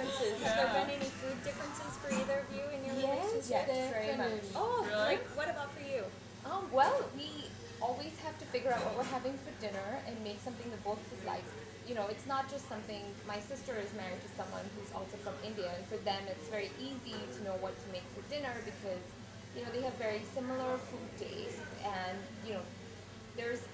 differences. Have there been any food differences for either of you in your relationship? Yes, very much. Oh, really? great. What about for you? Well, we always have to figure out what we're having for dinner and make something that both of us like. You know, it's not just something, my sister is married to someone who's also from India, and for them it's very easy to know what to make for dinner because, you know, they have very similar food tastes, and, you know, there's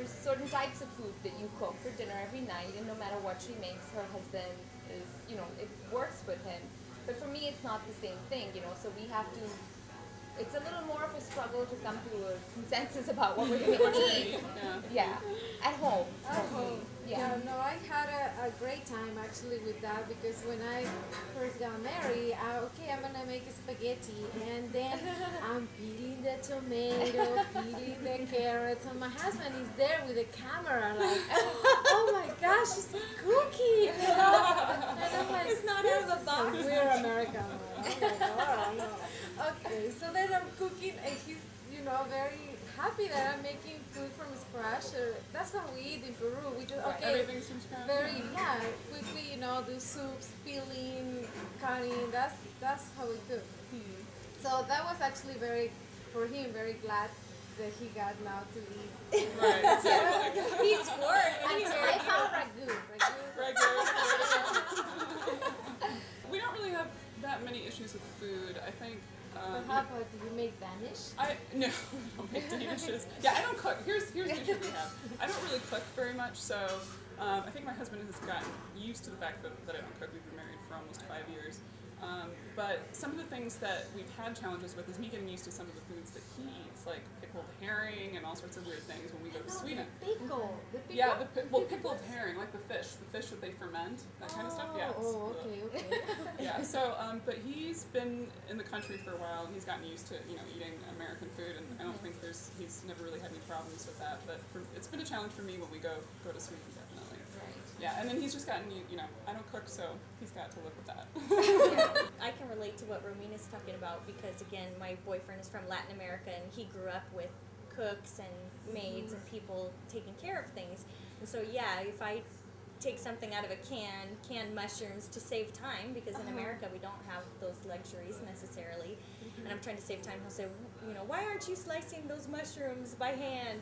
certain types of food that you cook for dinner every night, and no matter what she makes, her husband is, you know, it works with him. But for me, it's not the same thing, you know, so we have to, it's a little more of a struggle to come to a consensus about what we're going to eat. Yeah, at home. At home. Yeah. No, I had a great time actually with that because when I first got married, okay, I'm gonna make spaghetti, and then I'm peeling the tomato, peeling the carrots, and my husband is there with the camera, like, oh my gosh, she's cooking, you know? And I'm like, it's not out of the box. We're American. I'm like, oh, no. Okay, so then I'm cooking, and he's, you know, very happy that I'm making food from scratch. That's what we eat in Peru. We just everything's from scratch. Very quickly, you know, do soups, peeling, cutting. That's how we cook. So that was actually for him, very glad that he got now to eat. Right. He swore. Until I found ragu. We don't really have that many issues with food. I think. But how about, do you make Danish? No, I don't make Danishes. Yeah, I don't cook. Here's the issue we have. I don't really cook very much, so I think my husband has gotten used to the fact that I don't cook. We've been married for almost 5 years. But some of the things that we've had challenges with is me getting used to some of the foods that he eats, like pickled herring and all sorts of weird things when we go to Sweden. The pickle. Yeah, pickled herring, like the fish that they ferment, that kind of stuff. Yeah. Oh, okay. Yeah. So, but he's been in the country for a while, and he's gotten used to eating American food, and I don't think he's never really had any problems with that. But it's been a challenge for me when we go to Sweden, definitely. Right. Yeah, and then he's just gotten I don't cook, so he's got to live with that. I can relate to what Romina's talking about because, again, my boyfriend is from Latin America and he grew up with cooks and maids and people taking care of things. And so, yeah, if I take something out of a canned mushrooms to save time, because in America we don't have those luxuries necessarily, and I'm trying to save time, he'll say, why aren't you slicing those mushrooms by hand?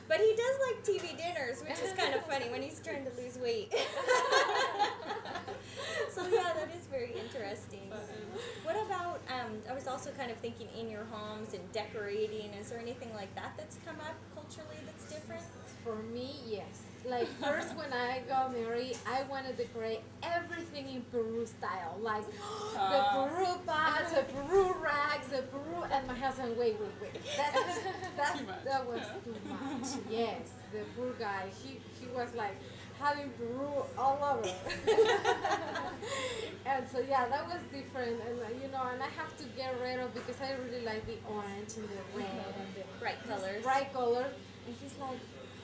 But he does like TV dinners, which is kind of funny when he's trying to lose weight. So yeah, that is very interesting. What about, I was also kind of thinking in your homes and decorating, is there anything like that that's come up culturally that's different? For me, yes. Like first when I got married, I wanted to decorate everything in Peru style. Like the Peru pots, the Peru rags, the Peru, and my husband, wait. That was too much. Yes, the poor guy, he was like having Peru all over. And so yeah, that was different, and and I have to get rid of, because I really like the orange and the red and the bright colors. Bright colors. And he's like,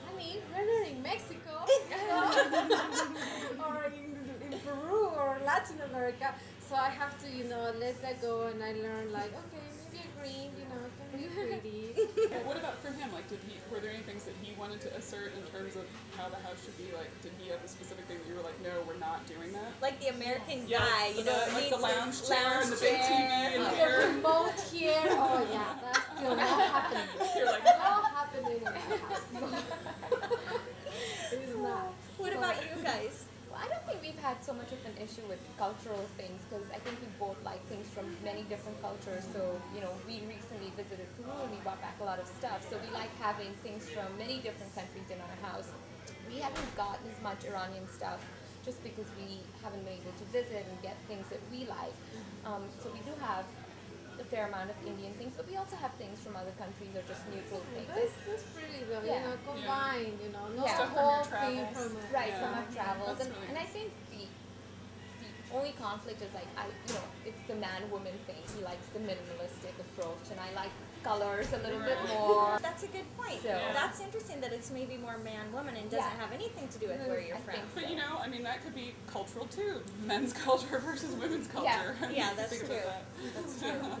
honey, we're not in Mexico, or in Peru or Latin America. So I have to, let that go, and I learned like, okay, maybe a green, can be pretty. What about for him? Like, were there any things that he wanted to assert in terms of how the house should be? Like, did he have a specific thing that you were like, no, we're not doing that? Like the American guy, like the lounge chair and the big TV and the remote here. Oh yeah, that's still not happening. You're like, not happening in my house. It is not. What about you guys? Well, I don't think we've had so much of an issue with cultural things, because I think we both like things from many different cultures. So, we recently visited Peru and we brought back a lot of stuff. So we like having things from many different countries in our house. We haven't gotten as much Iranian stuff just because we haven't been able to visit and get things that we like. So we do have a fair amount of Indian things, but we also have things from other countries or just neutral things. That's pretty though, combined, not Yeah. the whole thing from from our travels. Really And I think the only conflict is like, it's the man-woman thing. He likes the minimalistic approach, and I like colors a little bit more. That's a good point. So, that's interesting that it's maybe more man-woman and doesn't have anything to do with where you're from. But that could be cultural too. Men's culture versus women's culture. Yeah, that's Think true. about that. That's true.